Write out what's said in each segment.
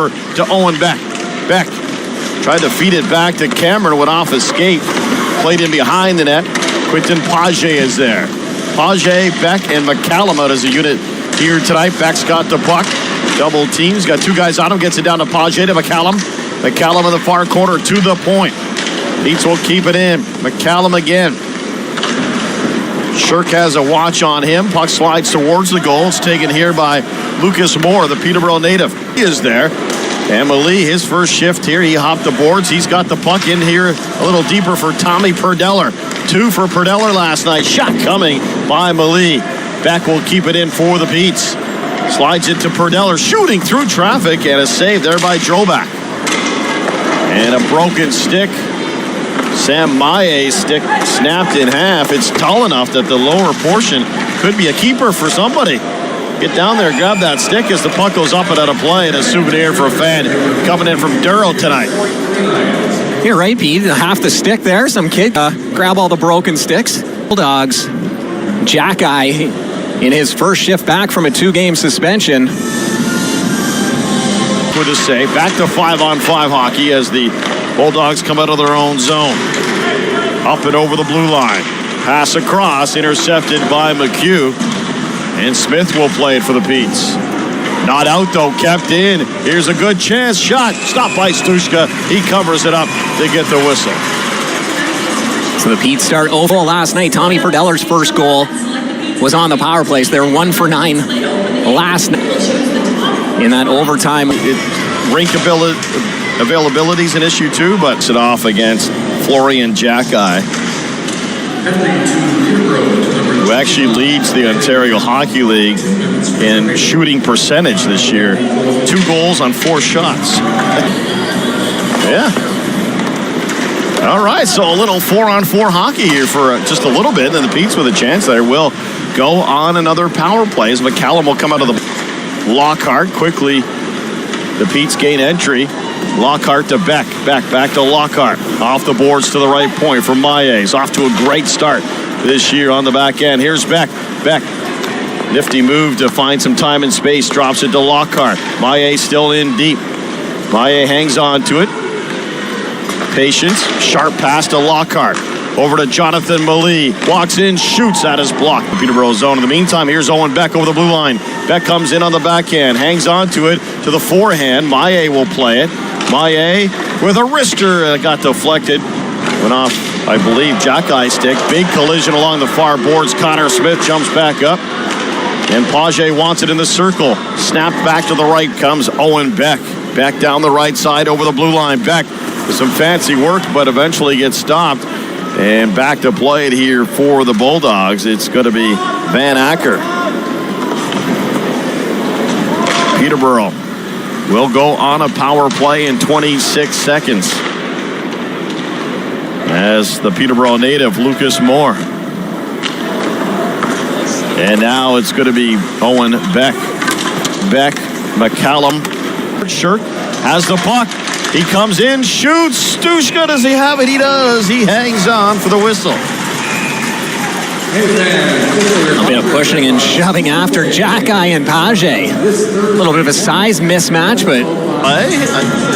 over to Owen Beck. Beck tried to feed it back to Cameron, went off escape. Played in behind the net. Quentin Page is there. Page, Beck, and McCallum out as a unit here tonight. Beck's got the puck. Double teams. Got two guys on him. Gets it down to Page to McCallum. McCallum in the far corner to the point. Leafs will keep it in. McCallum again. Shirk has a watch on him. Puck slides towards the goal. It's taken here by Lucas Moore, the Peterborough native. He is there. And Malee, his first shift here, he hopped the boards. He's got the puck in here a little deeper for Tommy Perdeller. 2 for Perdeller last night. Shot coming by Malee. Beck will keep it in for the Petes. Slides it to Perdeller, shooting through traffic, and a save there by Drobak. And a broken stick. Sam Maie's stick snapped in half. It's tall enough that the lower portion could be a keeper for somebody. Get down there, grab that stick as the puck goes up and out of play, and a souvenir for a fan coming in from Durrow tonight. You're right, Pete. Half the stick there. Some kid grab all the broken sticks. Bulldogs. Xhekaj in his first shift back from a 2-game suspension. With a save. Back to 5-on-5 hockey as the Bulldogs come out of their own zone. Up and over the blue line. Pass across, intercepted by McHugh. And Smith will play it for the Petes. Not out, though. Kept in. Here's a good chance. Shot. Stopped by Stushka. He covers it up to get the whistle. So the Petes start oval last night. Tommy Perdeller's first goal was on the power play. So they're 1 for 9 last night in that overtime. Rink availability is an issue, too, but it's off against Florian Xhekaj, who actually leads the Ontario Hockey League in shooting percentage this year. 2 goals on 4 shots. Yeah. All right, so a little 4-on-4 hockey here for just a little bit, and then the Petes with a chance there will go on another power play as McCallum will come out of the Lockhart quickly. The Petes gain entry. Lockhart to Beck. Back to Lockhart. Off the boards to the right point for Maillet's. Off to a great start this year on the back end. Here's Beck. Nifty move to find some time and space. Drops it to Lockhart. Maillet still in deep. Maillet hangs on to it. Patience. Sharp pass to Lockhart. Over to Jonathan Malee. Walks in, shoots at his block. The Peterborough zone. In the meantime, here's Owen Beck over the blue line. Beck comes in on the backhand. Hangs on to it to the forehand. Maillet will play it. Maillet with a wrister that got deflected. Went off, I believe, Xhekaj's stick. Big collision along the far boards. Connor Smith jumps back up. And Page wants it in the circle. Snapped back to the right comes Owen Beck. Back down the right side over the blue line. Beck with some fancy work, but eventually gets stopped. And back to play it here for the Bulldogs. It's going to be Van Acker. Peterborough will go on a power play in 26 seconds. As the Peterborough native, Lucas Moore. And now it's going to be Owen Beck. McCallum. Shirk has the puck. He comes in, shoots. Stushka, does he have it? He does. He hangs on for the whistle. A bit of pushing and shoving after Xhekaj and Page. A little bit of a size mismatch, but I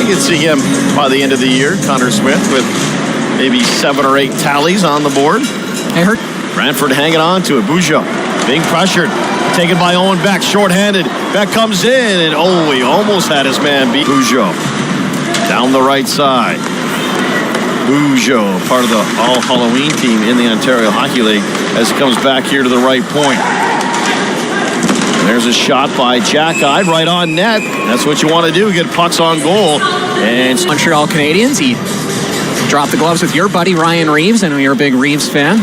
can see him by the end of the year, Connor Smith, with maybe 7 or 8 tallies on the board. I heard Brantford hanging on to it. Bujo being pressured. Taken by Owen Beck, shorthanded. Beck comes in, and he almost had his man beat. Bujo down the right side. Bujo, part of the All-Halloween team in the Ontario Hockey League, as he comes back here to the right point. And there's a shot by Xhekaj right on net. That's what you want to do, get pucks on goal. And Montreal Canadiens, he dropped the gloves with your buddy Ryan Reeves. I know you're a big Reeves fan.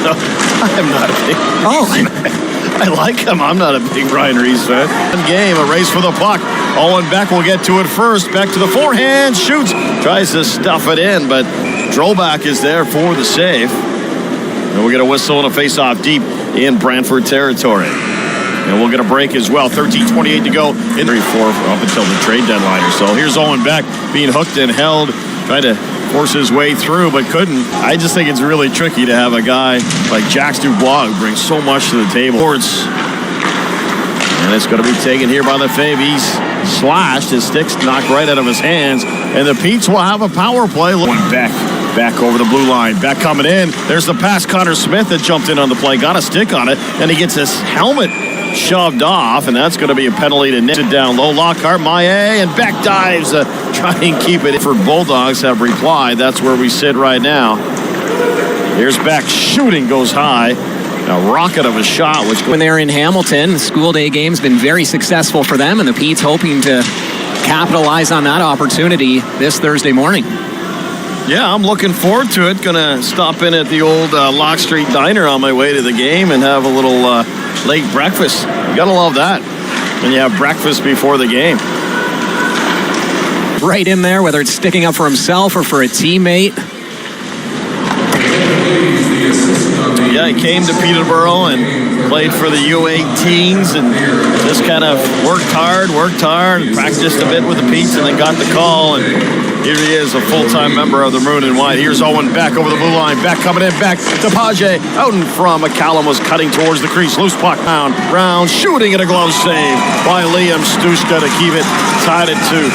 No, I'm not a big Reeves fan. I like him. I'm not a big Ryan Reeves fan. Game, a race for the puck. Owen Beck will get to it first. Beck to the forehand, shoots, tries to stuff it in, but Drobak is there for the save. And we'll get a whistle and a face-off deep in Brantford territory. And we'll get a break as well. 13:28 to go in 3-4 up until the trade deadline or so. Here's Owen Beck being hooked and held, trying to force his way through, but couldn't. I just think it's really tricky to have a guy like Jacques Dubois who brings so much to the table. And it's going to be taken here by the Fave. He's slashed. His stick's knocked right out of his hands. And the Petes will have a power play. Owen Beck back over the blue line. Beck coming in. There's the pass. Connor Smith that jumped in on the play. Got a stick on it. And he gets his helmet shoved off. And that's going to be a penalty to nip it down low. Lockhart, Maillet, and Beck dives. Try and keep it. For Bulldogs have replied. That's where we sit right now. Here's Beck shooting. Goes high. A rocket of a shot. When they're in Hamilton, the school day game's been very successful for them, and the Petes hoping to capitalize on that opportunity this Thursday morning. Yeah, I'm looking forward to it. Gonna stop in at the old Lock Street Diner on my way to the game and have a little late breakfast. You gotta love that when you have breakfast before the game. Right in there, whether it's sticking up for himself or for a teammate. Yeah, he came to Peterborough and played for the U18s and just kind of worked hard, and practiced a bit with the Petes, and then got the call. And here he is, a full-time member of the Maroon and White. Here's Owen Beck over the blue line. Beck coming in, back to Page. Out in front, McCallum was cutting towards the crease. Loose puck down. Brown shooting at a glove save by Liam Stushka to keep it tied at 2.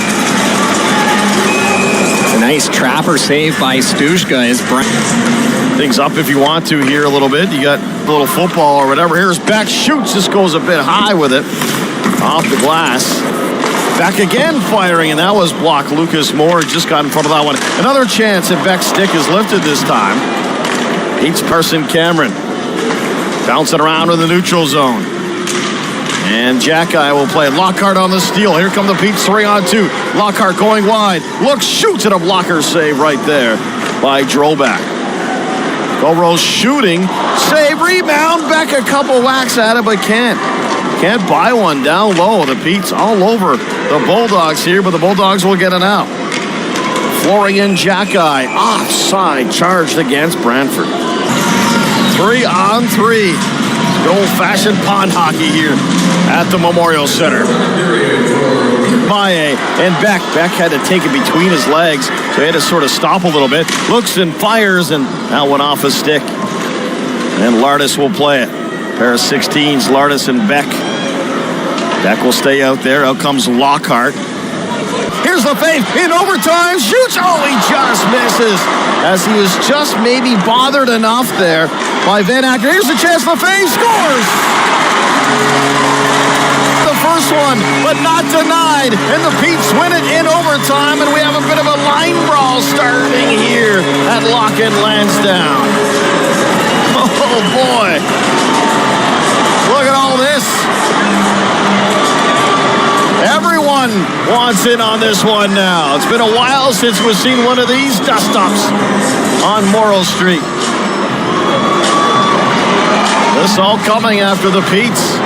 A nice trapper save by Stushka as things up if you want to here a little bit. You got a little football or whatever. Here's Beck, shoots. This goes a bit high with it. Off the glass. Beck again firing, and that was blocked. Lucas Moore just got in front of that one. Another chance, and Beck's stick is lifted this time. Each person, Cameron. Bouncing around in the neutral zone. And Xhekaj will play. Lockhart on the steal. Here come the Petes 3-on-2. Lockhart going wide. Looks, shoots at a blocker save right there by Drolback. Goro shooting. Save, rebound. Beck a couple whacks at it, but can't buy one down low. The Petes all over the Bulldogs here, but the Bulldogs will get it out. Florian Xhekaj offside, charged against Brantford. 3-on-3. Good old-fashioned pond hockey here at the Memorial Center. Maillet and Beck. Beck had to take it between his legs, so he had to sort of stop a little bit. Looks and fires, and that went off his stick. And Lardis will play it. Pair of 16s, Lardis and Beck. Beck will stay out there. Out comes Lockhart. Here's the fade in overtime. Shoots. Oh, he just misses. As he was just maybe bothered enough there by Van Acker. Here's the chance. The fade scores. The first one, but not denied. And the Petes win it in overtime. And we have a bit of a line brawl starting here at Lock and Lansdowne. Oh, boy. Look at all this. Everyone wants in on this one now. It's been a while since we've seen one of these dust-ups on Morrill Street. This all coming after the Petes.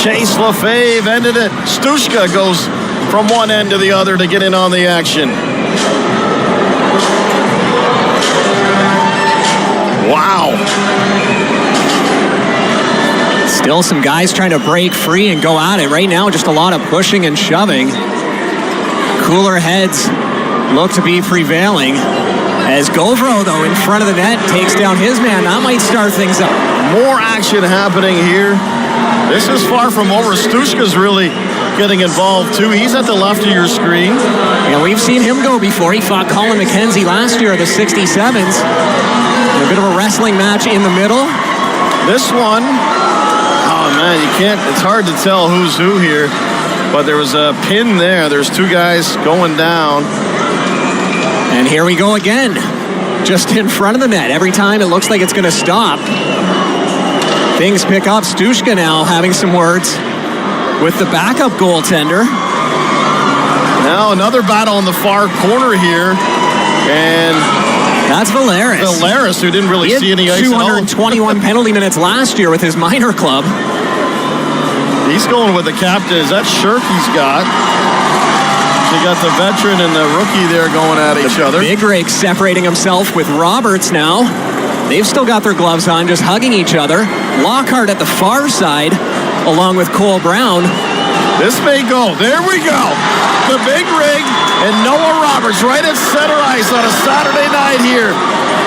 Chase Lefebvre ended it. Stushka goes from one end to the other to get in on the action. Wow. Still some guys trying to break free and go at it. Right now, just a lot of pushing and shoving. Cooler heads look to be prevailing. As Govro, though, in front of the net, takes down his man. That might start things up. More action happening here. This is far from over. Stushka's really getting involved, too. He's at the left of your screen. Yeah, we've seen him go before. He fought Colin McKenzie last year at the 67s. A bit of a wrestling match in the middle. This one... Oh, man, you can't, it's hard to tell who's who here, but there was a pin there. There's two guys going down. And here we go again, just in front of the net. Every time it looks like it's going to stop. Things pick up. Stushka now having some words with the backup goaltender. Now another battle in the far corner here, and... That's Valeris. Valeris, who didn't really see any ice at all. 221 penalty minutes last year with his minor club. He's going with the captain. Is that Shirk he's got? They got the veteran and the rookie there going at each other. Big Rig separating himself with Roberts now. They've still got their gloves on, just hugging each other. Lockhart at the far side, along with Cole Brown. This may go. There we go. The Big Rig and Noah Roberts right at center ice on a Saturday night here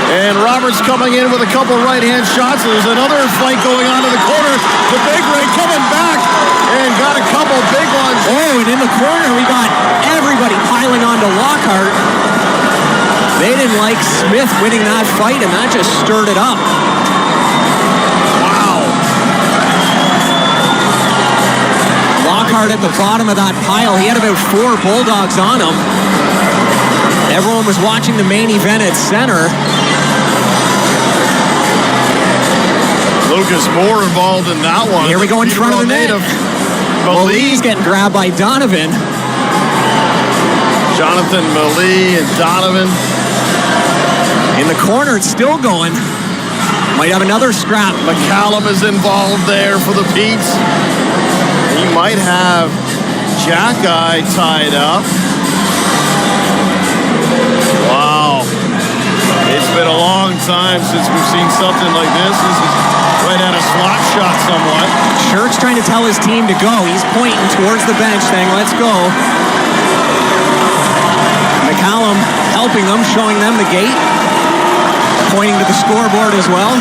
And Roberts coming in with a couple right-hand shots. There's another fight going on in the corner. The big ray coming back and got a couple big ones. Oh, and in the corner, we got everybody piling onto Lockhart. They didn't like Smith winning that fight, and that just stirred it up. Wow. Lockhart at the bottom of that pile. He had about 4 Bulldogs on him. Everyone was watching the main event at center. Lucas Moore involved in that one. Here we go in front of the net. Malee's getting grabbed by Donovan. Jonathan Malee and Donovan. In the corner, it's still going. Might have another scrap. McCallum is involved there for the Petes. He might have Xhekaj tied up. Wow. It's been a long time since we've seen something like this. This is right at a slot shot somewhat. Shirk's trying to tell his team to go. He's pointing towards the bench saying, let's go. McCallum helping them, showing them the gate. Pointing to the scoreboard as well.